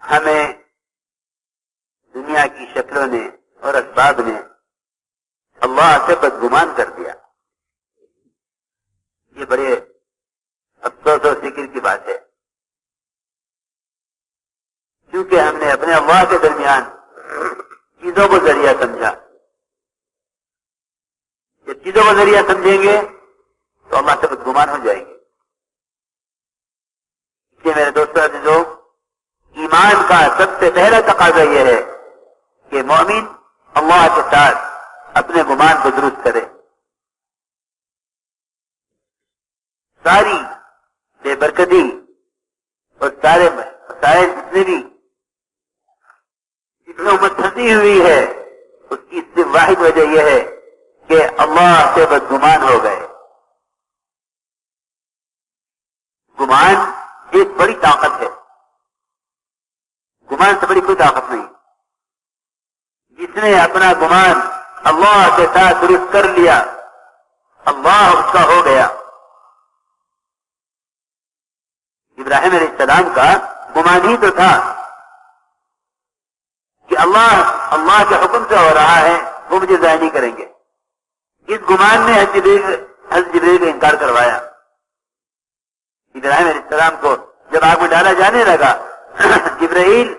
ہمیں دنیا کی شکلوں نے اور اسباب نے اللہ سے بدگمان کر دیا. یہ بڑے افسوس اور فکر کی بات ہے، کیونکہ ہم نے اپنے اللہ کے درمیان چیزوں کو ذریعہ سمجھا. جب چیزوں کو ذریعہ سمجھیں گے تو اللہ سے بدگمان ہو جائیں گے. اس لیے میرے دوستوں عزیزو، ایمان کا سب سے پہلا تقاضا یہ ہے کہ مومن اللہ کے ساتھ اپنے گمان کو درست کرے. ساری بے برکتی اور سارے مسائل جتنے بھی جس میں امت پھنسی ہوئی ہے، اس کی صرف واحد وجہ یہ ہے کہ اللہ سے بدگمان ہو گئے. گمان ایک بڑی طاقت ہے، گمان سے بڑی کوئی طاقت نہیں. جس نے اپنا گمان اللہ کے ساتھ درست کر لیا، اللہ اس کا ہو گیا. ابراہیم علیہ السلام کا گمان ہی تو تھا کہ اللہ کے حکم سے ہو رہا ہے، وہ مجھے ضائع نہیں کریں گے. اس گمان نے حضرت جبریل کا انکار کروایا. ابراہیم علیہ السلام کو جب آگ میں ڈالا جانے لگا، جبرائیل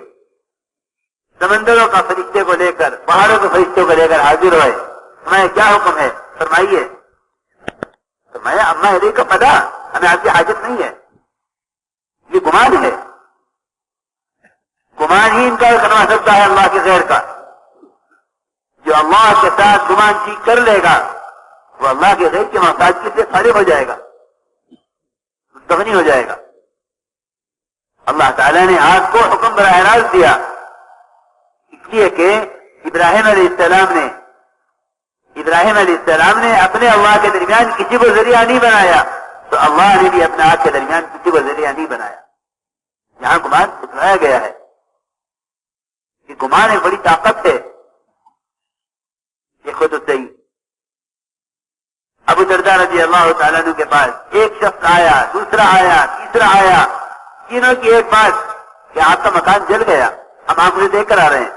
سمندروں کا فرشتے کو لے کر، پہاڑوں کے فرشتوں کو لے کر حاضر ہوئے. فرمایا کیا حکم ہے؟ فرمائیے. فرمایا اما علیہ کا پتا، ہمیں آپ کی حاجت نہیں ہے. یہ گمان ہے، گمان ہی انکار کروا سکتا ہے اللہ کے غیر کا. جو اللہ کے ساتھ گمان ٹھیک کر لے گا وہ اللہ کے غیر کی محتاجگی سے فارغ ہو جائے گا، مستغنی ہو جائے گا. اللہ تعالیٰ نے آگ کو حکم براہ راست دیا، اس لیے کہ ابراہیم علیہ السلام نے اپنے اللہ کے درمیان کسی کو ذریعہ نہیں بنایا، تو اللہ نے بھی اپنے آپ کے درمیان کسی کو ذریعہ نہیں بنایا. یہاں گمان ٹھکرایا گیا ہے کہ گمان ایک بڑی طاقت ہے. دیکھو تو صحیح، ابو درداء رضی اللہ تعالیٰ عنہ کے پاس ایک شخص آیا، دوسرا آیا، تیسرا آیا. تینوں کی ایک بات کہ آپ کا مکان جل گیا، ہم آپ مجھے دیکھ کر آ رہے ہیں.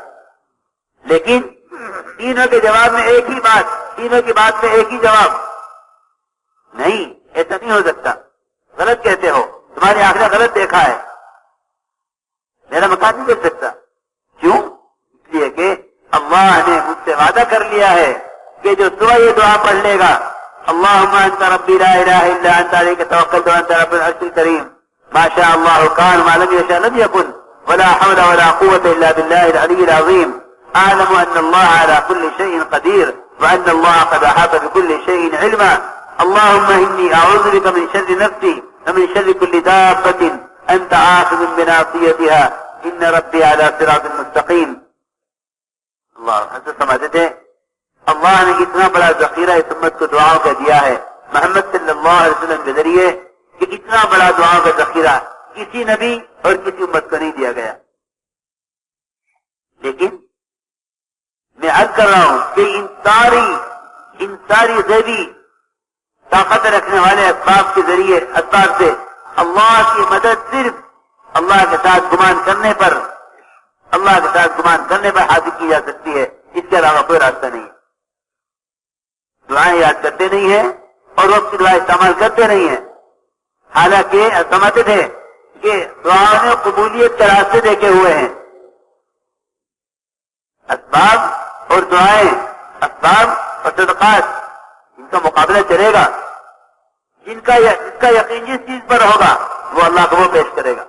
لیکن تینوں کے جواب میں ایک ہی بات، تینوں کی بات میں ایک ہی جواب، نہیں ایسا نہیں ہو سکتا، غلط کہتے ہو، تمہاری آنکھ نے غلط دیکھا ہے، میرا مکان نہیں دیکھ سکتا. کیوں؟ اس لیے کہ اللہ نے مجھ سے وعدہ کر لیا ہے کہ جو صبح یہ دعا پڑھ لے گا، اللہم انت ربی لا الہ الا انت علیک توکلت وانت رب العرش الکریم، ما شاء اللہ کان ما لم یشاء لم یکن ولا حول ولا قوة الا باللہ العلی العظیم، اعلم ان اللہ على كل شيء قدیر وان اللہ قد احاط بكل شيء علما، اللهم انی اعوذ بک من شر نفسی ومن شر كل دابة انت آخذ بناصیتها ان ربی على صراط مستقیم. اللہ حضرت سمجھتے تھے اللہ نے اتنا بڑا ذخیرہ اس امت کو دعاؤں کا دیا ہے محمد صلی اللہ علیہ وسلم کے ذریعے کہ اتنا بڑا دعاؤں کا ذخیرہ کسی نبی اور کسی امت کو نہیں دیا گیا. لیکن میں عرض کر رہا ہوں کہ ان ساری غیبی طاقت رکھنے والے اسباب کے ذریعے اسباب سے اللہ کی مدد صرف اللہ کے ساتھ گمان کرنے پر حاصل کی جا سکتی ہے، اس کے علاوہ کوئی راستہ نہیں ہے. دعائیں یاد کرتے نہیں ہیں اور وقت کی دعائیں استعمال کرتے نہیں ہیں، حالانکہ سمجھتے تھے کہ دعاؤں نے قبولیت کے راستے دیکھے ہوئے ہیں. اسباب اور دعائیں، اسباب اور صدقات، ان کا مقابلہ چلے گا. جس کا یقین جس چیز پر ہوگا وہ اللہ کو وہ پیش کرے گا.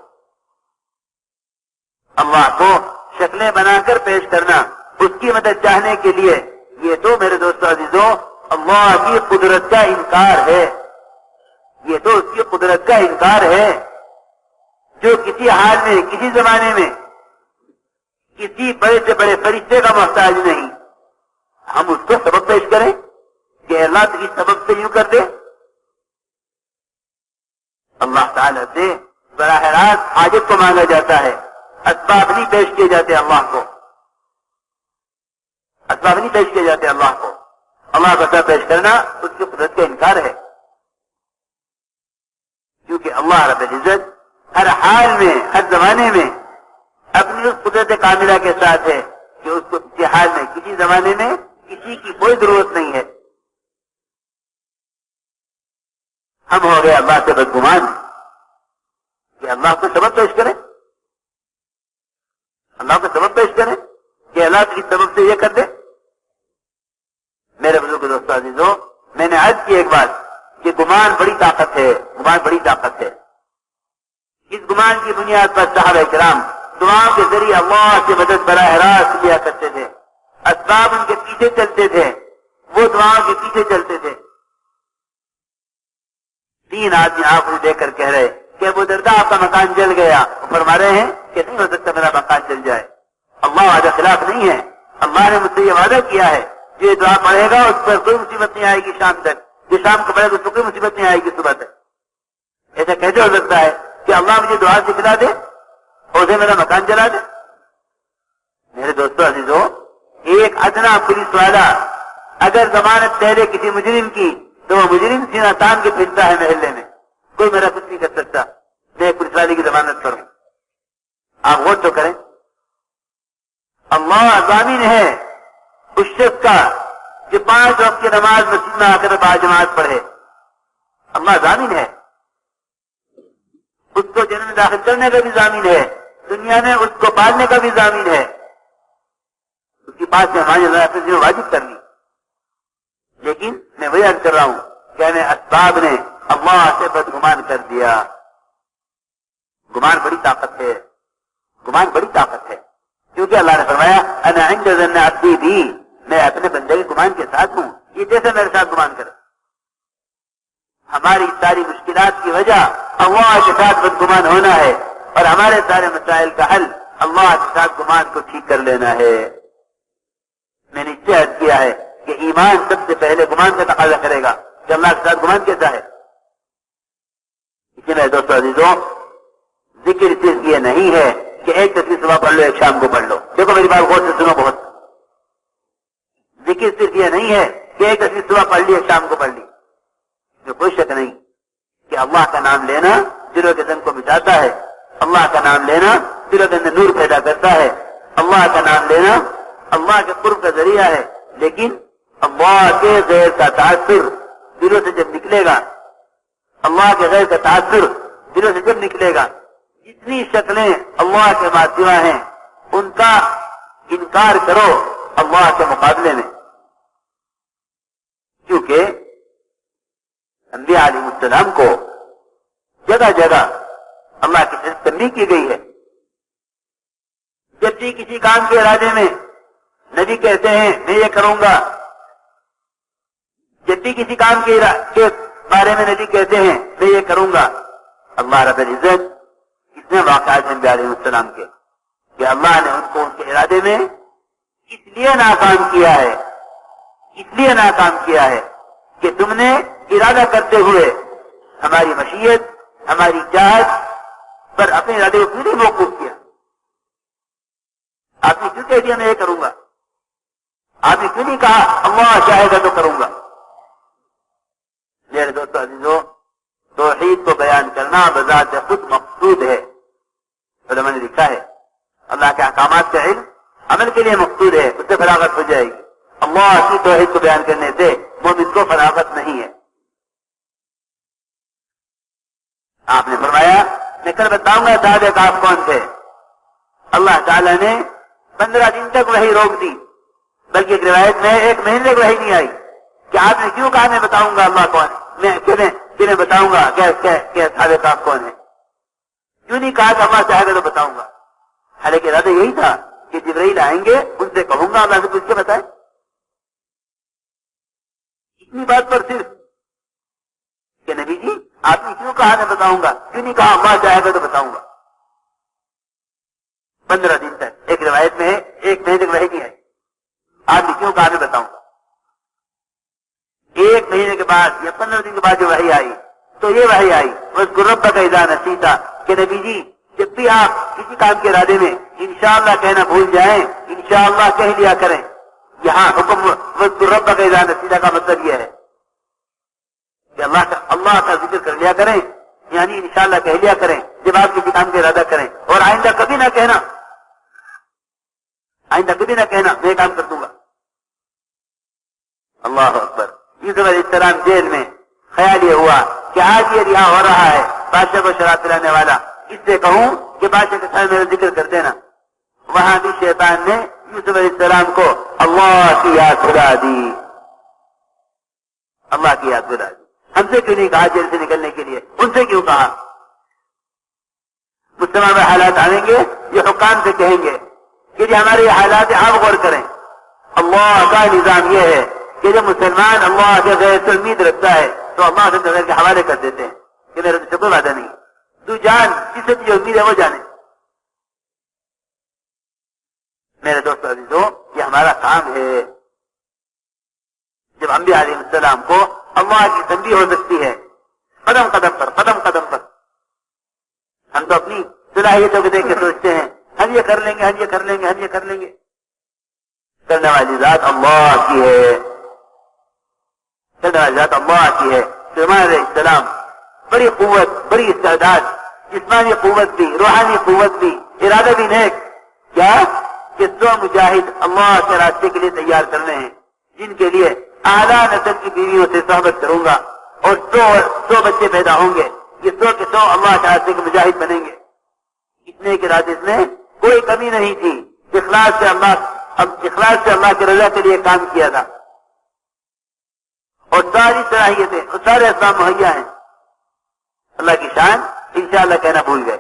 اللہ کو شکلیں بنا کر پیش کرنا، اس کی مدد چاہنے کے لیے، یہ تو میرے دوستو عزیزوں اللہ کی قدرت کا انکار ہے. یہ تو اس کی قدرت کا انکار ہے جو کسی حال میں، کسی زمانے میں کسی بڑے سے بڑے فرشتے کا محتاج نہیں. ہم اس کو سبب پیش کریں کہ اللہ تو اس سبب سے یوں کر دے. اللہ تعالیٰ سے براہ راست حاجت کو مانگا جاتا ہے، اسباب نہیں پیش کیے جاتے اللہ کو، اسباب نہیں پیش کیے جاتے اللہ کو. اللہ کا سبب پیش کرنا اس کی قدرت کا انکار ہے، کیونکہ اللہ رب العزت ہر حال میں، ہر زمانے میں اپنی اپنی اس قدرت کاملہ کے ساتھ ہے کہ اس کو کسی حال میں کسی زمانے میں کسی کی کوئی ضرورت نہیں ہے. ہم ہو گئے اللہ سے بدگمان کہ اللہ کو سبب پیش کریں، اللہ کو سبب پیش کریں کہ اللہ کی سبب سے یہ کر دے. میرے بزرگ دوستو عزیزوں، میں نے عرض کی ایک بات کہ گمان بڑی طاقت ہے، گمان بڑی طاقت ہے. اس گمان کی بنیاد پر صحابہ کرام دعاؤں کے ذریعے اللہ سے مدد براہ راست لیا کرتے تھے. اسباب ان کے پیچھے چلتے تھے، وہ دعاؤں کے پیچھے چلتے تھے. 3 آدمی آنکھوں دیکھ کر کہہ رہے کہ ابو درداء آپ کا مکان جل گیا. وہ فرما رہے ہیں کہ نہیں ہو سکتا میرا مکان جل جائے، اللہ وعدہ خلاف نہیں ہے. اللہ نے مجھ سے یہ وعدہ کیا ہے جو دعا پڑھے گا اس پر کوئی مصیبت نہیں آئے گی شام تک، جو شام کو پڑھے گا اس پر کوئی مصیبت نہیں آئے گی صبح تک. ایسا کیسے ہو سکتا ہے کہ اللہ مجھے دعا سکھلا دے اور اسے میرا مکان جلا دے؟ میرے دوستو عزیزو، ایک ادنا پولیس والا اگر ضمانت دے دے کسی مجرم کی تو وہ مجرم سینہ تان کے پھرتا ہے محلے میں، کوئی میرا کچھ نہیں کر سکتا. میں پولیس والے کی ضمانت کروں. آپ غور تو کریں، اللہ ضامن ہے اس شخص کا جو 5 وقت کی نماز مسجد میں آ کر باجماعت پڑھے. اللہ ضامن ہے، اس کو جنم میں داخل کرنے کا بھی ضامن ہے، دنیا میں اس کو پالنے کا بھی ضامن ہے. اس کی بات سے ہماری واجب کرنی. لیکن میں وہی عرض کر رہا ہوں کہ ہمیں اسباب نے اللہ سے بدگمان کر دیا. گمان بڑی طاقت ہے، گمان بڑی طاقت ہے. کیونکہ اللہ نے فرمایا انا عند ظن عبدی بی، میں اپنے بندے کے گمان کے ساتھ ہوں، یہ جیسے میرے ساتھ گمان کرے. ہماری ساری مشکلات کی وجہ اللہ کے ساتھ بدگمان ہونا ہے، اور ہمارے سارے مسائل کا حل اللہ کے ساتھ گمان کو ٹھیک کر لینا ہے. میں نے اس سے عرض کیا ہے کہ ایمان سب سے پہلے گمان کا تقاضا کرے گا کہ اللہ کے ساتھ گمان کیسا ہے. اسی لیے دوستو عزیزوں، ذکر صرف یہ نہیں ہے کہ ایک تصویر صبح پڑھ لو ایک شام کو پڑھ لو. دیکھو میری بات غور سے سنو بہت. ذکر صرف یہ نہیں ہے کہ ایک تصویر صبح پڑھ لی ایک شام کو پڑھ لی. کوئی شک نہیں کہ اللہ کا نام لینا دلوں کے دن کو مٹاتا ہے، اللہ کا نام لینا دلوں کے اندر نور پیدا کرتا ہے، اللہ کا نام لینا اللہ کے قرب کا ذریعہ ہے. لیکن اللہ کے غیر کا تاثر دلوں سے جب نکلے گا، اللہ کے غیر کا تاثر دلوں سے جب نکلے گا، جتنی شکلیں اللہ کے ماسوا ہیں ان کا انکار کرو اللہ کے مقابلے میں. کیونکہ انبیاء علیہ السلام کو جگہ جگہ اللہ کی تنبیہ کی گئی ہے. جب بھی کسی کام کے ارادے میں نبی کہتے ہیں میں یہ کروں گا، جب بھی کسی کام کے بارے میں نبی کہتے ہیں میں یہ کروں گا، اللہ رب العزت کتنے واقعات ہیں انبیاء علیہ السلام کے کہ اللہ نے ان کو ان کے ارادے میں اس لیے ناکام کیا ہے، اس لیے ناکام کیا ہے کہ تم نے ارادہ کرتے ہوئے ہماری مشیت ہماری چاہت پر اپنے ارادے کو کیوں نہیں موقوف کیا؟ آپ نے کیوں کہہ دیا میں یہ کروں گا؟ آپ نے کیوں نہیں کہا اللہ چاہے گا تو کروں گا؟ میرے دوستو عزیزو، توحید کو بیان کرنا بذات خود مقصود ہے. علماء نے لکھا ہے اللہ کے احکامات کا علم عمل کے لیے مقصود ہے، اس سے فراغت ہو جائے گی. اللہ کی توحید کو بیان کرنے سے مومن کو فراغت نہیں ہے. آپ نے فرمایا میں کل بتاؤں گا صحابہ کہف کون تھے. اللہ تعالیٰ نے 15 دن تک وحی روک دی، بلکہ ایک روایت میں 1 مہینے تک وحی نہیں آئی. کہ آپ نے کیوں کہا میں بتاؤں گا اللہ کون ہے، میں کیوں بتاؤں گا کہ صحابہ کہف کون ہے؟ کیوں نہیں کہا کہ اللہ چاہے گا تو بتاؤں گا؟ حالانکہ ارادہ یہی تھا کہ جبرائیل آئیں گے ان سے کہوں گا اللہ سے پوچھ کے بتائیں. اتنی بات پر صرف کہ نبی جی آپ نے کیوں کہا میں بتاؤں گا، کیوں نہیں کہا اللہ چاہے گا تو بتاؤں گا؟ 15 دن تک، ایک روایت میں ہے 1 مہینے تک وحی نہیں آئی. آپ نے کیوں کہا میں بتاؤں گا؟ 1 مہینے کے بعد یا 15 دن کے بعد جو وحی آئی تو یہ وحی آئی وَاذْكُرْ رَبَّكَ إِذَا نَسِيتَ کہ نبی جی جب بھی آپ کسی کام کے ارادے میں انشاءاللہ کہنا بھول جائیں انشاءاللہ کہہ لیا کریں. یہاں حکم وَاذْكُرْ رَبَّكَ إِذَا نَسِيتَ کا مطلب یہ ہے کہ اللہ کا ذکر کر لیا کریں، یعنی انشاءاللہ کہہ لیا کریں جب آپ کسی کام کا ارادہ کریں، اور آئندہ کبھی نہ کہنا آئندہ کبھی نہ کہنا میں کام کر دوں گا. اللہ اکبر. یوسف علیہ السلام جیل میں خیال یہ ہوا کہ آج یہ رہا ہو رہا ہے بادشاہ کو شراب پلانے والا, اس سے کہوں کہ بادشاہ کے سامنے میرا ذکر کر دینا. وہاں بھی شیطان نے یوسف علیہ السلام کو اللہ کی یاد دلا دی. اللہ کی یاد دلا دی. ہم سے کیوں نہیں کہا جیل سے نکلنے کے لیے, ان سے کیوں کہا؟ مجتمع میں حالات آئیں گے, یہ حکام سے کہیں گے کہ جی ہمارے یہ حالات آپ غور کریں. اللہ کا نظام یہ ہے کہ جب مسلمان اللہ کے غیر سے امید رکھتا ہے تو اللہ سے غیر کے حوالے کر دیتے ہیں کہ میرے سے کوئی وعدہ نہیں, تو جان جسے جو امید ہے وہ جانے. میرے دوست عزیزوں, یہ ہمارا کام ہے. جب انبیاء علیہ السلام کو اللہ کی تنبیہ ہو سکتی ہے قدم قدم پر, قدم قدم پر, ہم تو اپنی صلاحیتوں کو دیکھ کے سوچتے ہیں ہم یہ کر لیں گے, ہم یہ کر لیں گے, ہم یہ کر لیں گے. کرنے والی ذات اللہ کی ہے, کرنے والی ذات اللہ کی ہے. سلیمان علیہ السلام بڑی قوت, بڑی استعداد, جسمانی قوت بھی, روحانی قوت بھی, ارادہ بھی نیک. کیا کہ 100 مجاہد اللہ کے راستے کے لیے تیار کرنے ہیں جن کے لیے اعلیٰ نسل کی بیویوں سے صحبت کروں گا اور 100 بچے پیدا ہوں گے. یہ 100 کے 100 اللہ کے راستے کے مجاہد بنیں گے. اتنے کے راستے میں کوئی کمی نہیں تھی. اخلاص سے اللہ کی رضا کے لیے کام کیا تھا اور ساری صلاحیتیں اور سارے اسباب مہیا ہیں. اللہ کی شان انشاءاللہ کہنا بھول گئے,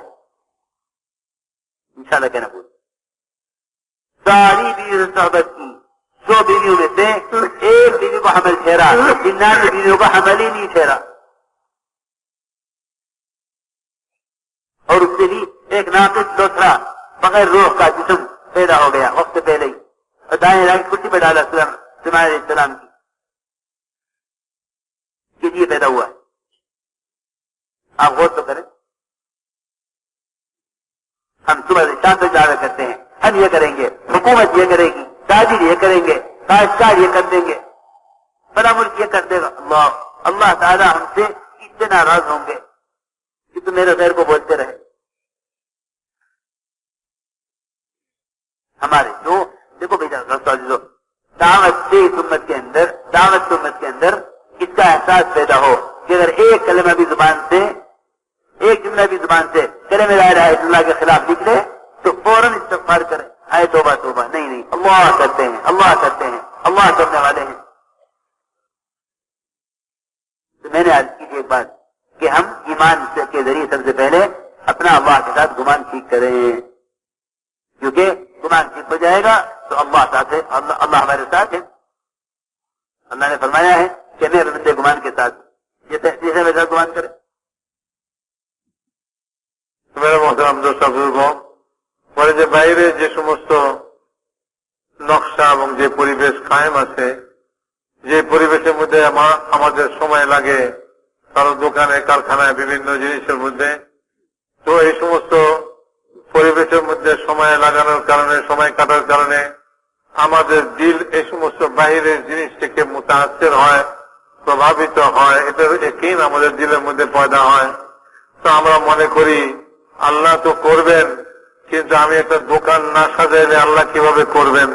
انشاءاللہ کہنا بھول گئے. ساری بیویوں نے صحبت کی. 100 بیویوں میں سے ایک بیوی کو حمل ٹھہرا, 99 بیویوں کو حمل ہی نہیں ٹھہرا. اور اس سے بھی ایک ناقص لوتھڑا بغیر روح کا جسم پیدا ہو گیا وقت سے پہلے ہی, اور دائیں رائیں کرسی پہ ڈالا سلیمان علیہ السلام کی کہ یہ پیدا ہوا ہے. آپ غور تو کریں. ہم صبح سے شام تک دعوے کرتے ہیں ہم یہ کریں گے, حکومت یہ کرے گی, تاجر یہ کریں گے, کاشتکار یہ کر دیں گے, بڑا ملک یہ کر دے گا. اللہ تعالیٰ ہم سے اتنے ناراض ہوں گے کہ تم میرے غیر کو بولتے رہے. ہمارے جو دیکھو بھائی دعوت سے امت کے اندر اس کا احساس پیدا ہو کہ اگر ایک کلمہ بھی زبان سے, ایک جملہ بھی زبان سے کلمہ لا الہ الا اللہ کے خلاف نکلے تو فوراً استغفار کریں, آئے توبہ توبہ, نہیں اللہ کرتے ہیں, اللہ کرتے ہیں, اللہ کرنے والے ہیں. تو میں نے عرض کی ایک بات کہ ہم ایمان کے ذریعے سب سے پہلے اپنا اللہ کے ساتھ گمان ٹھیک کریں, کیونکہ گمان ٹھیک ہو جائے گا تو اللہ ساتھ ہے, اللہ ہمارے ساتھ ہے. اللہ نے فرمایا ہے کہ میرے بندے گمان کے ساتھ جیسے میرے ساتھ گمان کرے. میرا محترم دوست বুজুর্গো, বলে যে বাইরে যে সমস্ত নকশা এবং যে পরিবেশ কায়েম আছে, যে পরিবেশের মধ্যে আমাদের সময় লাগে কারো দোকানে কারখানায় বিভিন্ন জিনিসের মধ্যে, তো এই সমস্ত পরিবেশের মধ্যে সময় লাগানোর কারণে, সময় কাটার কারণে আমাদের দিল এই সমস্ত বাহিরের জিনিস থেকে মুতাআসসির হয়, প্রভাবিত হয়. এটার ইয়াকিন আমাদের দিলের মধ্যে পয়দা হয়. তো আমরা মনে করি আল্লাহ তো করবেন, কিন্তু আমি একটা দোকান না সাজাইলে আল্লাহ কিভাবে করবেন?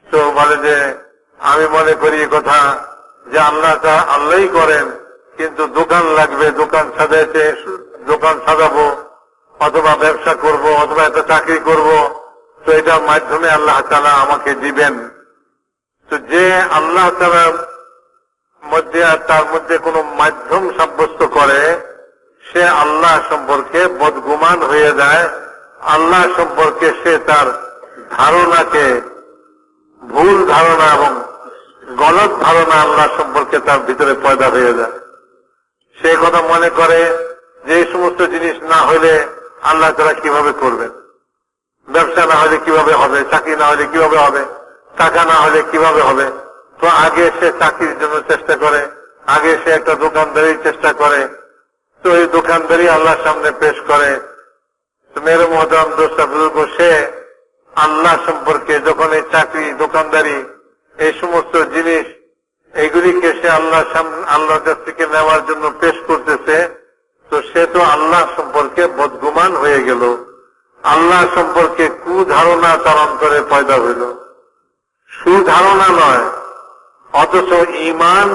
তো বলে যে আমি মনে করি কথা যে আল্লাহই করেন, কিন্তু দোকান লাগবে, দোকান সাজাইতে, দোকান সাজাবো অথবা ব্যবসা করব অথবা একটা চাকরি করব, তো এটার মাধ্যমে আল্লাহ তাআলা আমাকে দিবেন. তো যে আল্লাহ তাআলার মধ্যে আর তার মধ্যে কোনো মাধ্যম সাব্যস্ত করে সে আল্লাহ সম্পর্কে বদগুমান হয়ে যায়. আল্লাহ সম্পর্কে সে তার ধারণাকে, ভুল ধারণা এবং গলত ধারণা আল্লাহ সম্পর্কে তার ভিতরে পয়দা হয়ে যায়. সে কথা মনে করে যে এই সমস্ত জিনিস না হলে আল্লাহ তাআলা কিভাবে করবেন, ব্যবসা না হলে কিভাবে হবে, চাকরি না হলে কিভাবে হবে, টাকা না হলে কিভাবে হবে. তো আগে সে চাকরির জন্য চেষ্টা করে, আগে সে একটা দোকানদারির চেষ্টা করে, তো এই দোকানদারি আল্লাহর সামনে পেশ করে. তো মেরে মহতরম দোস্ত বুজুর্গ, সে আল্লাহ সম্পর্কে যখন এই চাকরি, দোকানদারি, এই সমস্ত জিনিস এইগুলিকে সে আল্লাহর কাছ থেকে নেওয়ার জন্য পেশ করতেছে, তো সে তো আল্লাহ সম্পর্কে বদগুমান হয়ে গেল. আল্লাহ সম্পর্কে কুধারণা তার অন্তরে পয়দা হইল, সুধারণা নয়। অথচ ঈমান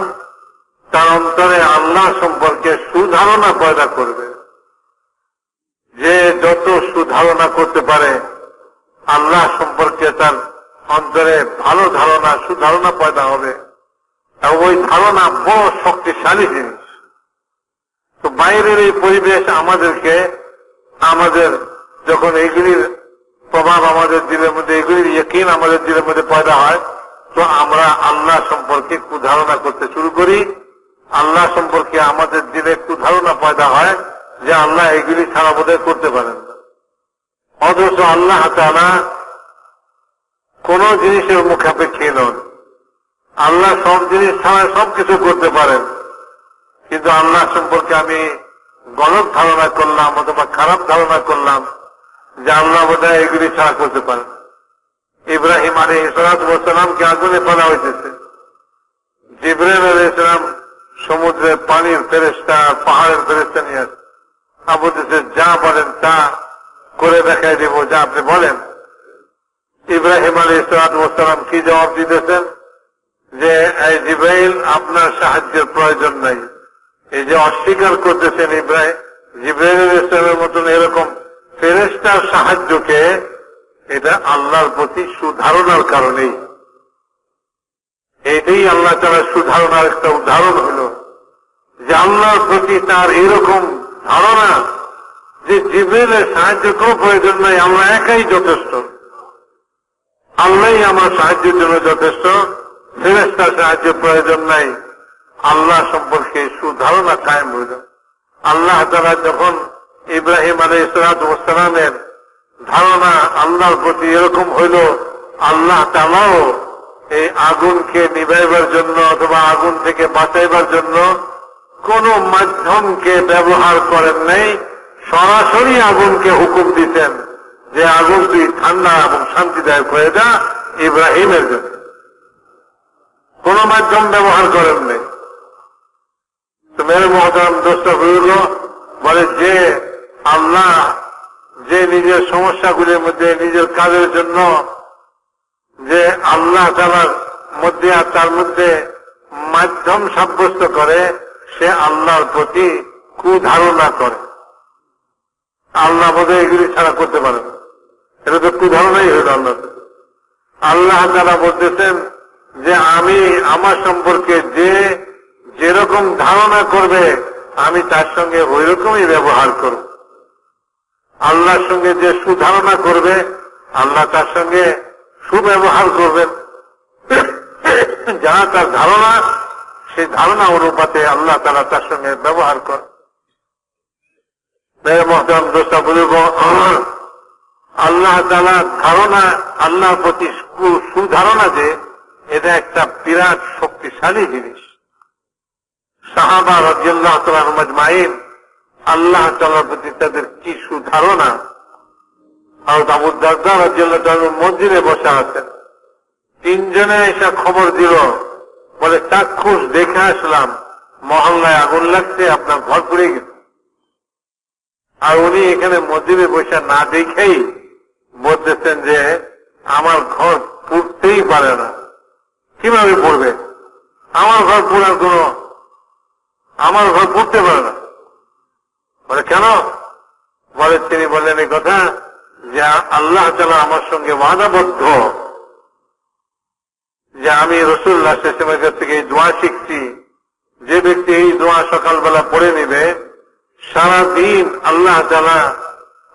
তার অন্তরে আল্লাহ সম্পর্কে সুধারণা পয়দা করবে। যে যত সুধারণা করতে পারে আল্লাহ সম্পর্কে তার অন্তরে ভালো ধারণা, সুধারণা পয়দা হবে। ওই ধারণা বড় শক্তিশালী জিনিস। তো বাইরের এই পরিবেশ আমাদেরকে, আমাদের যখন এগুলির প্রভাব আমাদের দিলের মধ্যে, এগুলির ইয়াকিন আমাদের দিলের মধ্যে পয়দা হয়, তো আমরা আল্লাহ সম্পর্কে কুধারণা করতে শুরু করি। আল্লাহ সম্পর্কে আমাদের দিলে কুধারণা পয়দা হয় যে আল্লাহ এগুলি ছাড়া বোধহয় করতে পারেন না। অথচ আল্লাহ তাআলা কোন জিনিসের মুখাপেক্ষী নন। আল্লাহ সব জিনিস ছাড়া সবকিছু করতে পারেন, কিন্তু আল্লাহ সম্পর্কে আমি গলত ধারণা করলাম অথবা খারাপ ধারণা করলাম যে আল্লাহ বোধহয় এগুলি ছাড়া করতে পারেন। ইব্রাহিম আলাইহিস সালামকে আগুনে ফেলা হইতেছে, জিবরাইল আলাইহিস সালাম সমুদ্রের পানির ফেরেশতা, পাহাড়ের ফেরেশতা নিয়ে আসে, বলতেছে যা বলেন তা করে দেখাই দেব, যা আপনি বলেন। ইব্রাহিম আলাইহিস সালাম কি জবাব দিতেছেন যে এই জিবরাইল, আপনার সাহায্যের প্রয়োজন নাই। এই যে অস্বীকার করতেছেন ইব্রাহিম, জিবরাইল আলাইহিস সালামের মতন এরকম ফেরেশতার সাহায্যকে, এটা আল্লাহর প্রতি সুধারণার কারণেই। এটাই আল্লাহ তাআলা সুধারণার একটা উদাহরণ হল যে আল্লাহর প্রতি তার এরকম ধারণা যে জিবরাইলের সাহায্য কোনো প্রয়োজন নাই, আমরা একাই যথেষ্ট, আল্লাহই আমার সাহায্যের জন্য যথেষ্ট, ফেরেশতার সাহায্য প্রয়োজন নাই। আল্লাহ সম্পর্কে সুধারণা কায়েম হইল। আল্লাহ তাআলা যখন ইব্রাহিম আলাইহিস সালামের ধারণা আল্লাহর প্রতি এরকম হইল, আল্লাহ তাআলাও এই আগুনকে নিভাইবার জন্য অথবা আগুন থেকে বাঁচাইবার জন্য কোন মাধ্যমকে ব্যবহার করেন নাই, সরাসরি আগুনকে হুকুম দিতেন যে আগুন তুই ঠান্ডা এবং শান্তিদায়ক হয়ে যা, ইব্রাহিমের জন্য। কোন মাধ্যম ব্যবহার করেন নাই। তো মেরে মহতারাম দোস্ত বুজুর্গ বলে যে আল্লাহ যে নিজের সমস্যাগুলির মধ্যে নিজের কাজের জন্য যে আল্লাহ তাআলার মধ্যে আর তার মধ্যে মাধ্যম সাব্যস্ত করে, সে আল্লাহর প্রতি কুধারণা করে। আল্লাহ বোধহয় এগুলি ছাড়া করতে পারে না, এটা তো কুধারণাই হইল আল্লাহ। আল্লাহ তাআলা বলতেছেন যে আমি আমার সম্পর্কে যে যেরকম ধারণা করবে আমি তার সঙ্গে ওই রকমই ব্যবহার করব। আল্লাহর সঙ্গে যে সুধারণা করবে আল্লাহ তার সঙ্গে সুব্যবহার করবেন। যারা তার ধারণা, সেই ধারণা অনুপাতে আল্লাহ তাআলা তার সঙ্গে ব্যবহার করে। মহতারাম দোস্তা বুজুর্গ, আল্লাহ তাআলা ধারণা, আল্লাহর প্রতি সুধারণা যে এটা একটা বিরাট শক্তিশালী জিনিস। সাহাবা রাদিয়াল্লাহু তাআলা আনহুম আজমাইন আল্লাহ তাআলার প্রতি তাদের কি সুধারণা। হযরত আবু দারদা রাদিয়াল্লাহু তাআলা মসজিদে বসে আছেন, তিনজনে এসে খবর দিল, বলে চাক্ষুষ দেখে আসলাম মহল্লায় আগুন লাগছে, আপনার ঘর পুড়ে গেছে। আর উনি এখানে মসজিদে বসে না দেখেই বলতেছেন যে আমার ঘর পুড়তেই পারে না। কিভাবে পড়বে? আমার ঘর পুরার কোন, আমার ঘর পুড়তে পারে না। বলে কেন? বলে তিনি বললেন এই কথা যে আল্লাহ তাআলা আমার সঙ্গে ওয়াদাবদ্ধ যে আমি রাসূলুল্লাহ সাল্লাল্লাহু আলাইহি ওয়াসাল্লামের কাছ থেকে এই দোয়া শিখছি, যে ব্যক্তি এই দোয়া সকালবেলা পড়ে নেবে, সারাদিন আল্লাহ তাআলা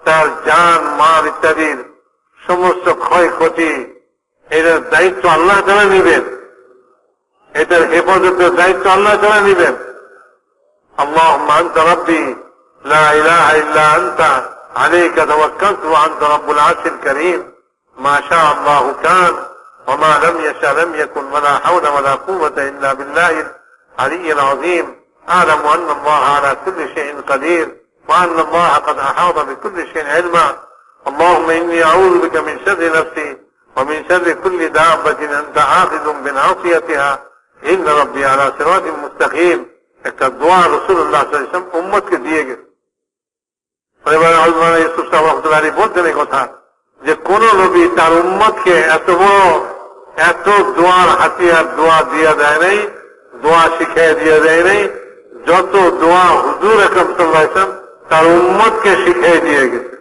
তার জান মাল ইত্যাদির সমস্ত ক্ষয়ক্ষতি এটার দায়িত্ব আল্লাহ তাআলা নেবেন, এটার হেফাজতের দায়িত্ব আল্লাহ তাআলা নেবেন। আল্লাহুম্মা আনতা রাব্বি লা ইলাহা ইল্লা আনতা আলাইকা তাওয়াক্কালতু ওয়া আনতা রাব্বুল আরশিল কারীম মা শাআ আল্লাহু কান ওয়া মা লাম ইয়াশা লাম ইয়াকুন ওয়া লা হাওলা ওয়া লা কুওয়াতা ইল্লা বিল্লাহিল আলিয়্যিল আযীম أعلم أن الله على كل شيء قدير وأن الله قد أحاط بكل شيء علما اللهم إني أعوذ بك من شر نفسي ومن شر كل دابة أنت آخذ بناصيتها إن ربي على صراط مستقيم। একটা দোয়া রাসূলুল্লাহ সাল্লাল্লাহু আলাইহি ওয়াসাল্লাম উম্মতকে দিয়ে গেছে। ইউসুফ সাহেব রহমতুল্লাহ বলতেন এই কথা যে কোন নবী তার উম্মতকে এত বড় এত দোয়ার হাতিয়ার দোয়া দিয়ে দেয় নাই, দোয়া শিখিয়ে দিয়ে দেয় নাই, যত দোয়া হুজুর আকরাম সাল্লাল্লাহু আলাইহি ওয়াসাল্লাম তার উম্মতকে শিখিয়ে দিয়ে গেছে।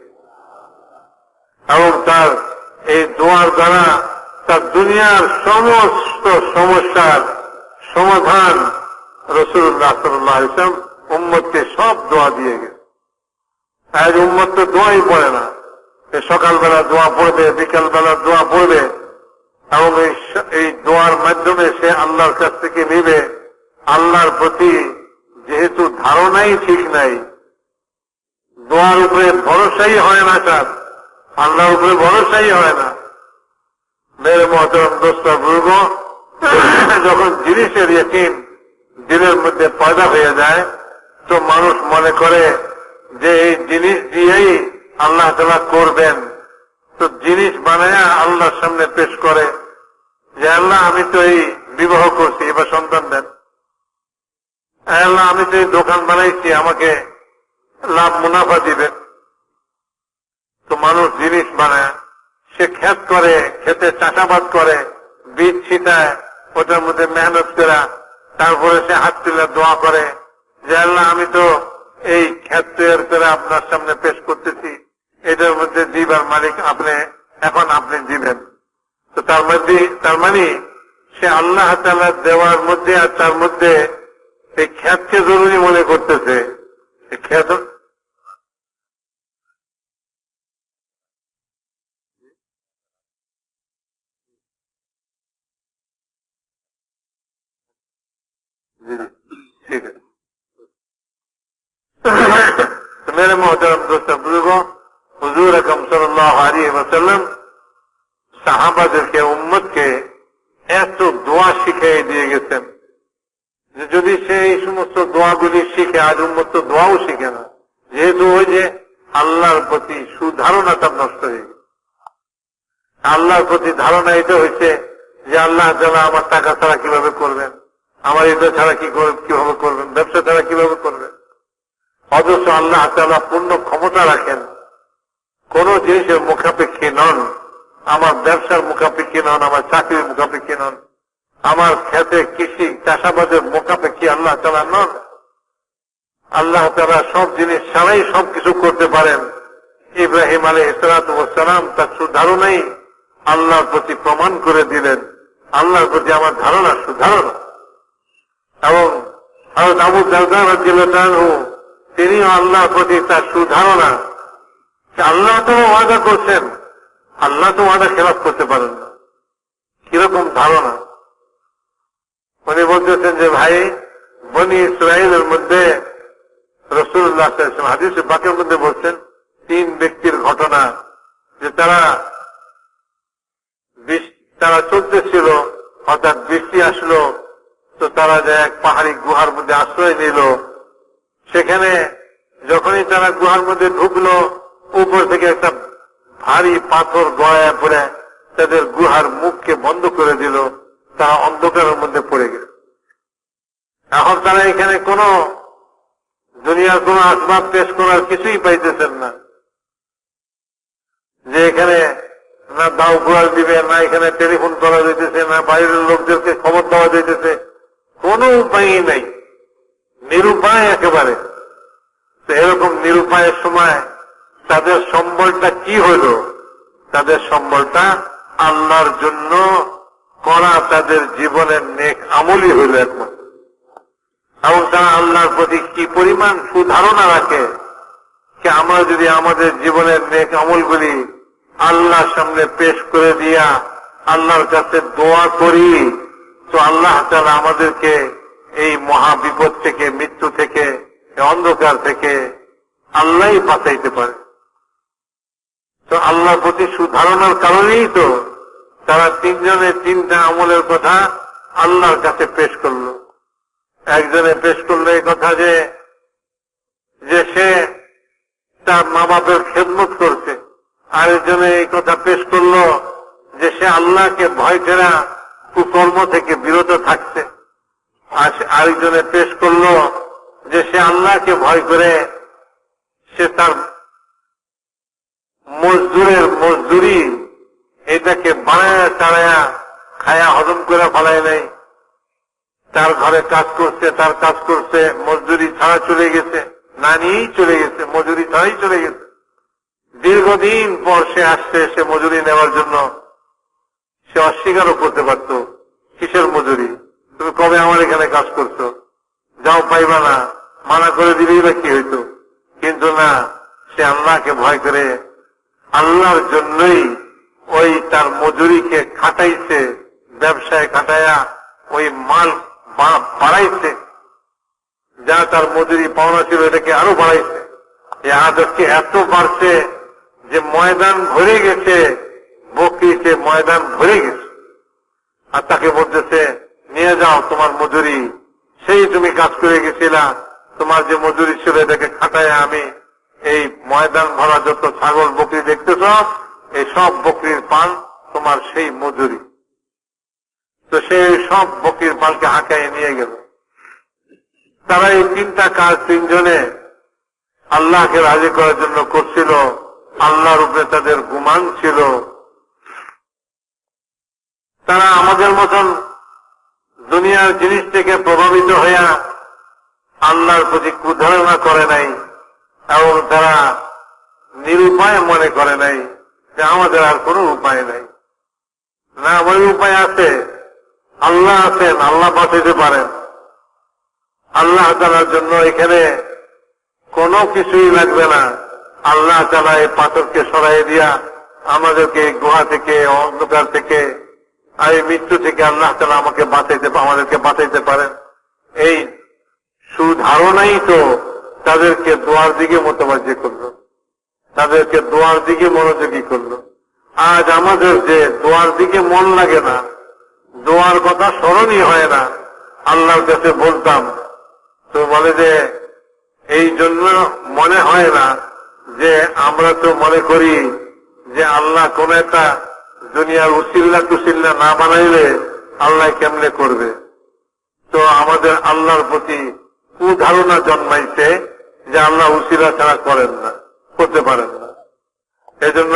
এবং তার এই দোয়ার দ্বারা তার দুনিয়ার সমস্ত সমস্যার সমাধান রাসূলুল্লাহ সাল্লাল্লাহু আলাইহি ওয়াসাল্লাম উম্মতকে সব দোয়া দিয়ে গেছে। আজ উম্মত তো দোয়াই পড়ে না, সকালবেলা দোয়া পড়বে, বিকালবেলা দোয়া পড়বে, এবং এই দোয়ার মাধ্যমে সে আল্লাহর কাছ থেকে নিবে। আল্লাহর প্রতি যেহেতু ধারণাই ঠিক নাই, দোয়ার উপরে ভরসাই হয় না, তার আল্লাহর উপরে ভরসাই হয় না। মেরে মহতরম দোস্ত বুজুর্গ, যখন জিনিসের ইয়াকিন দিলের মধ্যে পয়দা হয়ে যায় তো মানুষ মনে করে যে এই জিনিস দিয়েই আল্লাহ তাআলা করবেন। তো জিনিস বানায় আল্লাহর সামনে পেশ করে যে আল্লাহ আমি তো এই বিবাহ করছি, এবার সন্তান দেন। আল্লাহ আমি তো এই দোকান বানাইছি, আমাকে লাভ মুনাফা দিবেন। তো মানুষ জিনিস বানায়, সে ক্ষেত করে, ক্ষেতে চাষাবাদ করে, বীজ ছিটায়, ওটার মধ্যে মেহনত করা, তারপরে সে হাত তুলে দোয়া করে যে আল্লাহ আমি তো এই ক্ষেত তৈরি করে আপনার সামনে পেশ করতেছি, এটার মধ্যে দিবার মালিক আপনি, এখন আপনি দিবেন। তো তার মানে সে আল্লাহ তাআলা দেওয়ার মধ্যে আর তার মধ্যে এই ক্ষেতকে জরুরি মনে করতেছে। ক্ষেত ঠিক আছে। मेरे मोहतरम दोस्त बुजुर्गों, हुजूर আকরাম সাল্লাল্লাহু আলাইহি ওয়াসাল্লাম সাহাবাদেরকে উম্মতকে এত দোয়া শিখিয়ে দিয়ে গেছেন যে যদি সে এই সমস্ত দোয়াগুলি শিখে, আজ উম্মত তো দোয়াও শিখে না, যেহেতু ওই যে আল্লাহর প্রতি সুধারণাটা নষ্ট হয়ে গেছে। আল্লাহর প্রতি ধারণা এটা হয়েছে যে আল্লাহ তাআলা আমার টাকা ছাড়া কিভাবে করবেন, আমার এটা ছাড়া কিভাবে করবেন, ব্যবসা ছাড়া কিভাবে করবেন। অথচ আল্লাহ তাআলা পূর্ণ ক্ষমতা রাখেন, কোন জিনিসের মুখাপেক্ষী নন। আমার ব্যবসার মুখাপেক্ষী নন, আমার চাকরির মুখাপেক্ষী নন, আমার ক্ষেতে কৃষি চাষাবাদের মুখাপেক্ষী আল্লাহ তাআলা নন। আল্লাহ তাআলা সব জিনিস ছাড়াই সবকিছু করতে পারেন। ইব্রাহিম আলাইহিস সালাতু ওয়াস সালাম তার সুধারণাই আল্লাহর প্রতি প্রমাণ করে দিলেন, আল্লাহর প্রতি আমার ধারণা সুধারণা। এবং হযরত আবু দারদা রাদিয়াল্লাহু আনহু তিনিও আল্লাহর প্রতি তার সুধারণা, আল্লাহ তো ওয়াদা করছেন, আল্লাহ তো ওয়াদা খেলাফ করতে পারেন না, কিরকম ধারণা। উনি বলতেছেন যে ভাই, বনি ইসরাইলের মধ্যে রাসূলুল্লাহ সাল্লাল্লাহু আলাইহি ওয়াসাল্লাম হাদিসে পাকের মধ্যে বলছেন 3 ব্যক্তির ঘটনা, যে তারা চলতেছিল, হঠাৎ বৃষ্টি আসলো, তো তারা যে এক পাহাড়ি গুহার মধ্যে আশ্রয় নিল। সেখানে যখনই তারা গুহার মধ্যে ঢুকলো, উপর থেকে একটা ভারী পাথর গড়ায় পড়ে তাদের গুহার মুখকে বন্ধ করে দিল, তারা অন্ধকারের মধ্যে পড়ে গেল। এখন তারা এখানে কোন দুনিয়ার কোন আসবাব পেশ করার কিছুই পাইতেছেন না, যে এখানে না দাও ঘোরাল দিবে, না এখানে টেলিফোন করা যাইতেছে, না বাইরের লোকদেরকে খবর দেওয়া যাইতেছে, কোন উপায়ই নাই, নিরুপায় একেবারে। তো এরকম নিরুপায়ের সময় তাদের সম্বলটা কি হইল? তাদের সম্বলটা আল্লাহর জন্য করা তাদের জীবনের নেক আমলই হইল একমাত্র। এবং তারা আল্লাহর প্রতি কি পরিমাণ সুধারণা রাখে যে আমরা যদি আমাদের জীবনের নেক আমলগুলি আল্লাহর সামনে পেশ করে দিয়া আল্লাহর কাছে দোয়া করি, তো আল্লাহ তাআলা আমাদেরকে এই মহা বিপদ থেকে, মৃত্যু থেকে, অন্ধকার থেকে আল্লাহই বাঁচাইতে পারে। তো আল্লাহর প্রতি সুধারণার কারণেই তো তারা 3 জনের 3টা আমলের কথা আল্লাহর কাছে পেশ করলো। একজনে পেশ করলো এই কথা যে সে তার মা বাপের খেদমত করছে, আরেকজনে এই কথা পেশ করলো যে সে আল্লাহকে ভয় করা কুকর্ম থেকে বিরত থাকছে, আরেকজনে পেশ করলো যে সে আল্লাহকে ভয় করে সে তার মজদুরের মজদুরি এটাকে বানায়া চাড়ায়া খায়া হজম করে ফেলায় নাই। তার ঘরে কাজ করছে, তার কাজ করছে, মজদুরি ছাড়া চলে গেছে, না নিয়েই চলে গেছে, মজুরি ছাড়াই চলে গেছে। দীর্ঘদিন পর সে আসছে, সে মজুরি নেওয়ার জন্য। সে অস্বীকারও করতে পারত, কিসের মজুরি, তুমি কবে আমার এখানে কাজ করছো, যাও পাইবা না, মানা করে দিলেই বা কি হইতো। কিন্তু না, সে আল্লাহকে ভয় করে আল্লাহর জন্যই ওই তার মজুরিকে খাটাইছে, ব্যবসায় খাটায়া ওই মাল বাড়াইছে, যা তার মজুরি পাওনা ছিল এটাকে আরো বাড়াইছে। এই আদতকে এত বাড়ছে যে ময়দান ভরে গেছে, বকরিতে ময়দান ভরে গেছে। আর তাকে বলতেছে, নিয়ে যাও তোমার মজুরি, সেই তুমি কাজ করে গেছিলা, তোমার যে মজুরি ছিল এটাকে খাটায় আমি এই ময়দান ভরা যত ছাগল বকরি দেখতেছ, এই সব বকরির পাল তোমার সেই মজুরি। তো সেই সব বকরির পালকে হাঁকায় নিয়ে গেল। তারা এই তিনটা কাজ তিনজনে আল্লাহকে রাজি করার জন্য করছিল। আল্লাহর উপরে তাদের গুমান ছিল। তারা আমাদের মতন দুনিয়ার জিনিস থেকে প্রভাবিত হইয়া আল্লাহর প্রতি কুধারণা করে নাই, এবং তারা নিরুপায় মনে করে নাই যে আমাদের আর কোনো উপায় নাই। না, আমাদের উপায় আছে, আল্লাহ আছেন, আল্লাহ বাঁচাইতে পারেন। আল্লাহ তাআলার জন্য এখানে কোনো কিছুই লাগবে না। আল্লাহ তাআলা এই পাথরকে সরাই দিয়া আমাদেরকে গুহা থেকে, অন্ধকার থেকে, আর এই মৃত্যু থেকে আল্লাহ তাআলা আমাদেরকে বাঁচাইতে পারেন। এই সুধারণাই তো তাদেরকে দোয়ার দিকে মোতাবাজ্জি করলো, তাদেরকে দোয়ার দিকে মনোযোগী করলো। আজ আমাদের যে দোয়ার দিকে মন লাগে না, দোয়ার কথা স্মরণই হয় না। আল্লাহর কাছে বলতাম তো বলে যে এই জন্য মনে হয় না যে আমরা তো মনে করি যে আল্লাহ কোন একটা দুনিয়ার উসিল্লা টুসিল্লা না বানাইলে আল্লাহ কেমনে করবে। তো আমাদের আল্লাহর প্রতি কুধারণা জন্মাইছে যে আল্লাহ উসিলা ছাড়া করেন না, করতে পারেন না। এই জন্য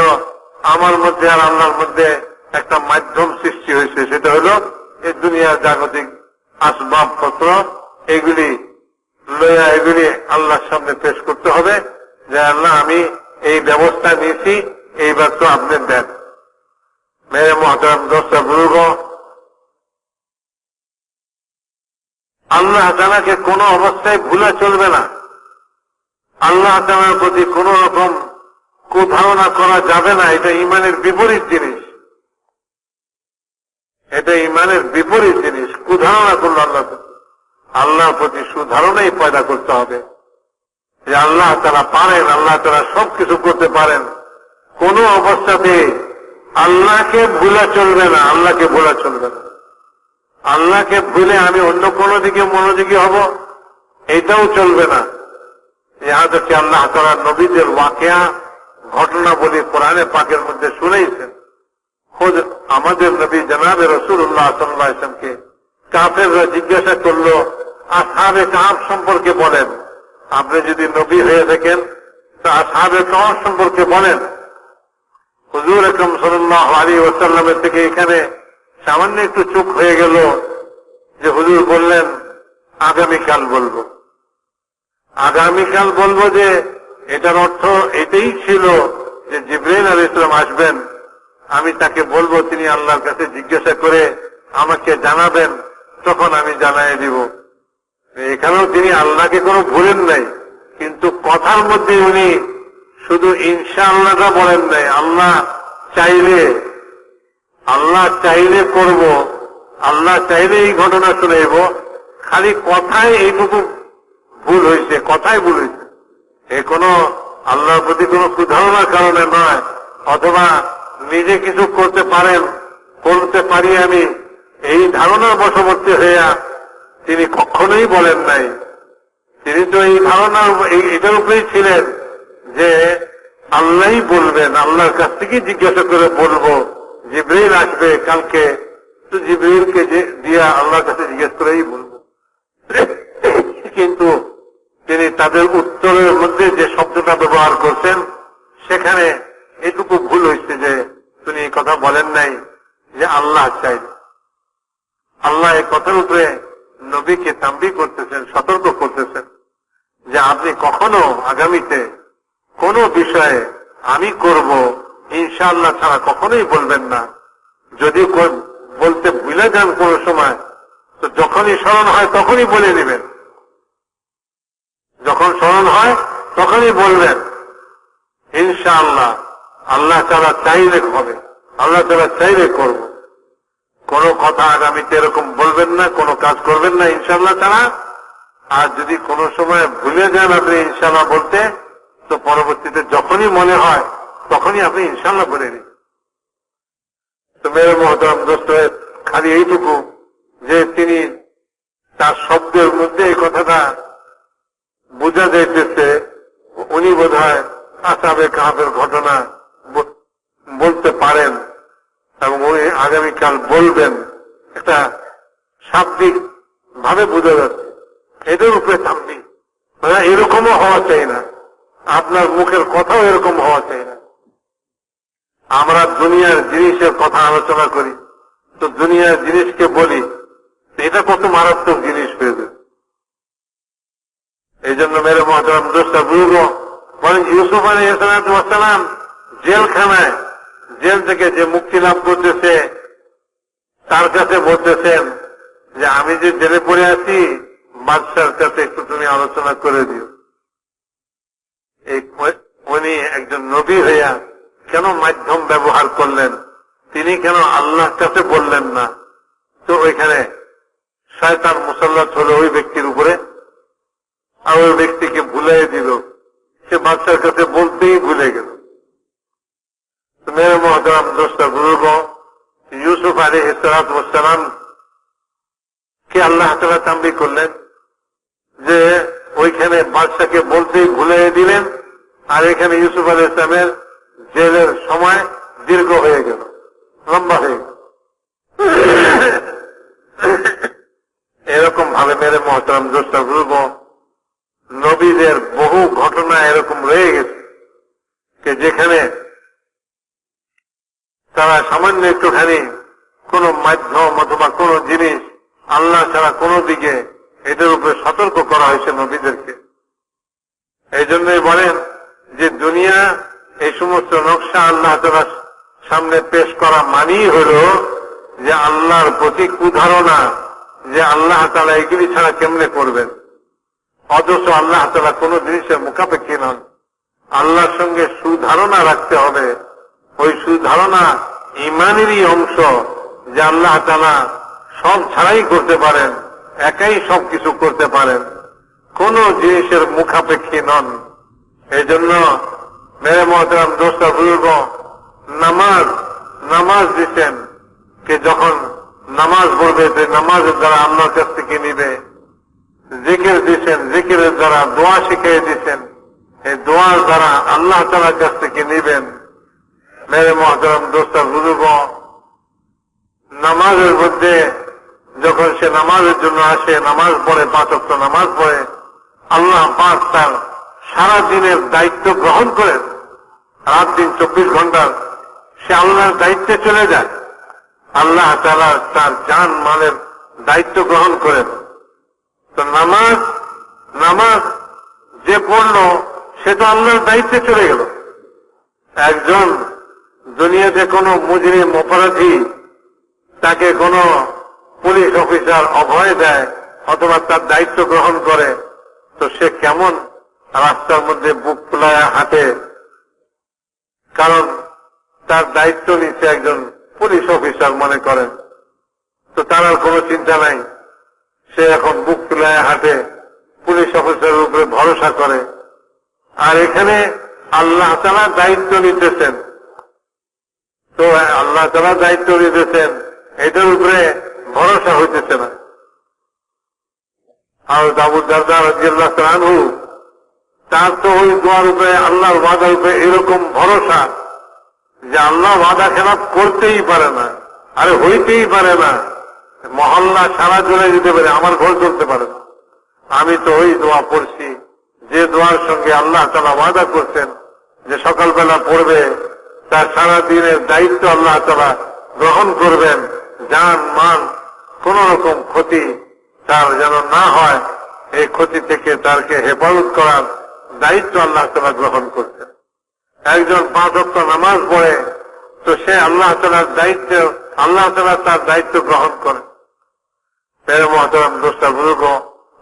আমার মধ্যে আর আল্লাহর মধ্যে একটা মাধ্যম সৃষ্টি হয়েছে, সেটা হলো এই দুনিয়ার জাগতিক আসবাবপত্র। এগুলি লইয়া এগুলি আল্লাহর সামনে পেশ করতে হবে যে আল্লাহ আমি এই ব্যবস্থা নিয়েছি, এইবার তো আপনি দেন। মেরে মহতারাম দোস্ত বুজুর্গ, আল্লাহ তাআলাকে কোন অবস্থায় ভুলে চলবে না। আল্লাহ তাআলার প্রতি কোন রকম কুধারণা করা যাবে না। এটা ঈমানের বিপরীত জিনিস, এটা ঈমানের বিপরীত জিনিস। কুধারণা করলো আল্লাহর প্রতি সুধারণাই পয়দা করতে হবে যে আল্লাহ তাআলা পারেন, আল্লাহ তাআলা সবকিছু করতে পারেন। কোন অবস্থাতে আল্লাহকে ভুলে চলবে না, আল্লাহকে ভুলে চলবে না। আল্লাহকে ভুলে আমি অন্য কোনো দিকে মনোযোগী হব, এটাও চলবে না। ইহাদেরকে আল্লাহ তাআলা নবীদের ওয়াকিয়া ঘটনা বলি কোরআনে পাকের মধ্যে শুনেছেন। খোদ আমাদের নবী জনাবে রাসূলুল্লাহ সাল্লাল্লাহু আলাইহি ওয়াসাল্লামকে কাফেররা জিজ্ঞাসা করলো, আসহাবে কাহফ সম্পর্কে বলেন, আপনি যদি নবী হয়ে থাকেন তা আসহাবে কাহফ সম্পর্কে বলেন। হুজুর আকরাম সাল্লাল্লাহু আলাইহি ওয়াসাল্লামের থেকে এখানে সামান্য একটু চুপ হয়ে গেল যে হুজুর বললেন আগামীকাল বলবো। আগামীকাল বলবো যে এটার অর্থ এটাই ছিল যে জিবরাইল আলাইহিস সালাম আসবেন, আমি তাকে বলবো, তিনি আল্লাহর কাছে জিজ্ঞাসা করে আমাকে জানাবেন, তখন আমি জানাই দিব। এখানেও তিনি আল্লাহকে কোনো ভুলেন নাই, কিন্তু কথার মধ্যে উনি শুধু ইনশাআল্লাহটা বলেন নাই। আল্লাহ চাইলে করব, আল্লাহ চাইলে এই ঘটনা শুনাইব। খালি কথায় এইটুকু ভুল হয়েছে, কথায় ভুল হয়েছে। এ কোনো আল্লাহর প্রতি কোনো কুধারণার কারণে নয়, অথবা নিজে কিছু করতে পারি আমি, এই ধারণার বশবর্তী হইয়া তিনি কখনোই বলেন নাই। তিনি তো এই ধারণার এটার উপরেই ছিলেন যে আল্লাহই বলবেন, আল্লাহর কাছ থেকে জিজ্ঞাসা করে বলবো। জিবরাইল আসবে কালকে, তো জিবরাইলকে দিয়া আল্লাহর কাছে জিজ্ঞেস করেই বলবো। কিন্তু তিনি তাদের উত্তরের মধ্যে যে শব্দটা ব্যবহার করছেন সেখানে এটুকু ভুল কথা বলেন নাই যে আল্লাহ চাই। আল্লাহ এই কথার উপরে নবীকে তাম্বি করতেছেন, সতর্ক করতেছেন যে আপনি কখনো আগামীতে কোন বিষয়ে আমি করব ইনশাআল্লাহ ছাড়া কখনোই বলবেন না। যদি বলতে ভুলে যান কোন সময়, তো যখনই স্মরণ হয় তখনই বলে নেবেন। যখন স্মরণ হয় তখনই বলবেন ইনশাআল্লাহ আল্লাহ তাআলা চাইলে হবে, আল্লাহ তাআলা চাইলে করব। কোন কথা আগামীতে এরকম বলবেন না, কোন কাজ করবেন না ইনশাআল্লাহ ছাড়া। আর যদি কোন সময় ভুলে যান আপনি ইনশাআল্লাহ বলতে, তো পরবর্তীতে যখনই মনে হয় তখনই আপনি ইনশাআল্লাহ বলে নিন। তো মেরে মহতরম দোস্ত, খালি এইটুকু যে তিনি তার শব্দের মধ্যে এই কথাটা বোঝা যাইতেছে উনি বোধহয় আসহাবে কাহফের ঘটনা বলতে পারেন এবং উনি আগামীকাল বলবেন, একটা শাব্দিক ভাবে বোঝা যাচ্ছে। এদের উপরে থামবি, এরকমও হওয়া চাই না, আপনার মুখের কথাও এরকম হওয়া চাই না। আমরা দুনিয়ার জিনিসের কথা আলোচনা করি, তো দুনিয়ার জিনিসকে বলি, এটা কত মারাত্মক জিনিস হয়ে যাবে। এই জন্য মেরে মহতরম দোস্ত বুঝব, বলেন ইউসুফ আলাইহিস সালাম জেলখানায়, জেল থেকে যে মুক্তি লাভ করতেছে তার কাছে বলতেছেন যে আমি যে জেলে পড়ে আছি বাদশার কাছে একটু তুমি আলোচনা করে দিও। উনি একজন নবী হইয়া কেন মাধ্যম ব্যবহার করলেন? তিনি কেন আল্লাহর কাছে বললেন না? তো ওইখানে শয়তান মুসাল্লাত হলো ওই ব্যক্তির উপরে, আর ওই ব্যক্তিকে ভুলাই দিল, সে বাদশার কাছে বলতেই ভুলে গেল। মেরে মহতরম দোস্ত বুজুর্গ, ইউসুফ আলাইহিস সালাম কে আল্লাহ তাআলা তাম্বি করলেন যে ওইখানে বাদশাকে বলতেই ভুলে দিলেন, আর এখানে ইউসুফ আলাইহিস সালামের জেলের সময় দীর্ঘ হয়ে গেল, লম্বা হয়ে গেল। এরকম ভাবে মেরে মহতরম দোস্ত বুজুর্গ, নবীদের বহু ঘটনা এরকম রয়ে গেছে যেখানে তারা সামান্য একটুখানি কোন মাধ্যম অথবা কোন জিনিস আল্লাহ ছাড়া কোন দিকে এদের উপরে সতর্ক করা হয়েছে নবীদেরকে। এই জন্যই বলেন যে দুনিয়া এই সমস্ত নকশা আল্লাহ তাআলার সামনে পেশ করা মানেই হল যে আল্লাহর প্রতি কুধারণা, যে আল্লাহ তাআলা এগুলি ছাড়া কেমনে করবেন। অথচ আল্লাহ তাআলা কোন জিনিসের মুখাপেক্ষী নন। আল্লাহর সঙ্গে সুধারণা রাখতে হবে। ওই সুধারণা ইমানেরই অংশ, যে আল্লাহ তাআলা সব ছাড়াই করতে পারেন, একাই সব কিছু করতে পারেন, কোন জিনিসের মুখাপেক্ষী নন। এই জন্য মেরে মহতরম দোস্ত বুজুর্গ, নামাজ দিচ্ছেন কে যখন নামাজ পড়বে যে নামাজের দ্বারা আল্লাহর কাছ থেকে নিবে, জিকির দিচ্ছেন জিকিরের দ্বারা, দোয়া শিখিয়ে দিচ্ছেন এই দোয়ার দ্বারা আল্লাহ তাআলার কাছ থেকে নিবেন। মেরে মহতরম দোস্ত বুজুর্গ, নামাজের মধ্যে যখন সে নামাজের জন্য আসে, নামাজ পড়ে, 5 ওয়াক্ত নামাজ পড়ে, আল্লাহ পাক তার সারা দিনের দায়িত্ব গ্রহণ করেন। রাত দিন 24 ঘন্টার সে আল্লাহর দায়িত্বে চলে যায়। আল্লাহ তাআলা তার জান মালের দায়িত্ব গ্রহণ করেন। তো নামাজ যে পড়লো সে তো আল্লাহর দায়িত্বে চলে গেল। একজন দুনিয়াতে কোনো মুজরিম অপরাধী তাকে কোনো পুলিশ অফিসার অভয় দেয় অথবা তার দায়িত্ব গ্রহণ করে, তো সে কেমন রাস্তার মধ্যে বুক ফুলায় হাঁটে, কারণ তার দায়িত্ব নিচ্ছে একজন পুলিশ অফিসার মনে করেন। তো তার আর কোনো চিন্তা নাই, সে এখন বুক ফুলায় হাঁটে, পুলিশ অফিসারের উপরে ভরসা করে। আর এখানে আল্লাহ তাআলা দায়িত্ব নিতেছেন, তো আল্লাহ তাআলা দায়িত্ব নিতেছেন, এটার উপরে ভরসা হইতেছে না। আর আবু দারদা রাদিয়াল্লাহু তাআলা আনহু, তার তো ওই দোয়ার উপরে, আল্লাহর ওয়াদার উপরে এরকম ভরসা যে আল্লাহ ওয়াদা খেলাফ করতেই পারে না, আরে হইতেই পারে না। মহল্লা সারা চলে যেতে পারে, আমার ঘর চলতে পারে না। আমি তো ওই দোয়া পড়ছি যে দোয়ার সঙ্গে আল্লাহ তাআলা ওয়াদা করছেন যে সকালবেলা পড়বে, তার সারা দিনের দায়িত্ব আল্লাহ তাআলা গ্রহণ করবেন, জান মান কোন রকম ক্ষতি তার যেন না হয়, এই ক্ষতি থেকে তারকে হেফাজত করার দায়িত্ব আল্লাহ তাআলা গ্রহণ করছেন। একজন 5 ওয়াক্ত নামাজ পড়ে তো সে আল্লাহ তাআলার দায়িত্ব, আল্লাহ তাআলা তার দায়িত্ব গ্রহণ করেন। মেরে মহতরম দোস্তা বুজুর্গ,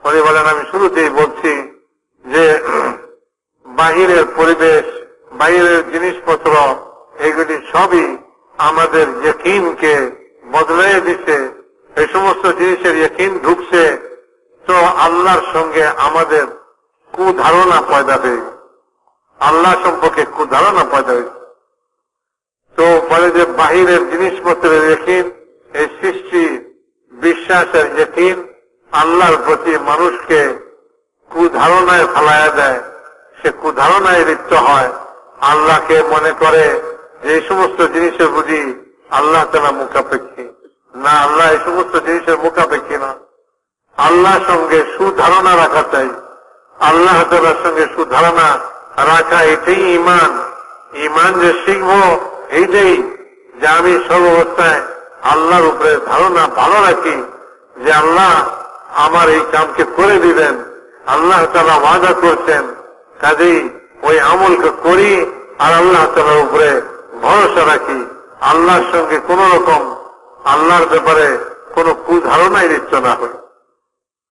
উনি বলেন আমি শুরুতেই বলছি যে বাহিরের পরিবেশ, বাইরের জিনিসপত্র এগুলি সবই আমাদের ইয়াকিনকে বদলাই দিচ্ছে। এই সমস্ত জিনিসের ইয়াকিন ঢুকছে তো আল্লাহর সঙ্গে আমাদের কুধারণা পয়দা হয়ে, আল্লাহ সম্পর্কে কুধারণা পয়দা হয়েছে। তো বলে যে বাহিরের জিনিসপত্রের ইয়াকিন, এই সৃষ্টি বিশ্বাসের ইয়াকিন আল্লাহর প্রতি মানুষকে কুধারণায় ফেলাইয়া দেয়, সে কুধারণায় লিপ্ত হয়, আল্লাহকে মনে করে যে এই সমস্ত জিনিসের বুঝি আল্লাহ তাআলা মুখাপেক্ষী না, আল্লাহ এই সমস্ত জিনিসের মুখাপেক্ষী না। আল্লাহর সঙ্গে সুধারণা রাখা চাই, আল্লাহ তাআলার সঙ্গে সুধারণা রাখা এটাই ঈমান। ঈমান যে শিখবো এইটাই যে আমি সর্বাবস্থায় আল্লাহর উপরে ধারণা ভালো রাখি যে আল্লাহ আমার এই কামকে করে দিবেন, আল্লাহ তাআলা ওয়াদা করছেন, কাজেই ওই আমলকে করি আর আল্লাহ তাআলার উপরে ভরসা রাখি। আল্লাহর সঙ্গে কোন রকম আল্লাহর ব্যাপারে কোন কুধারণায় লিপ্ত না হই।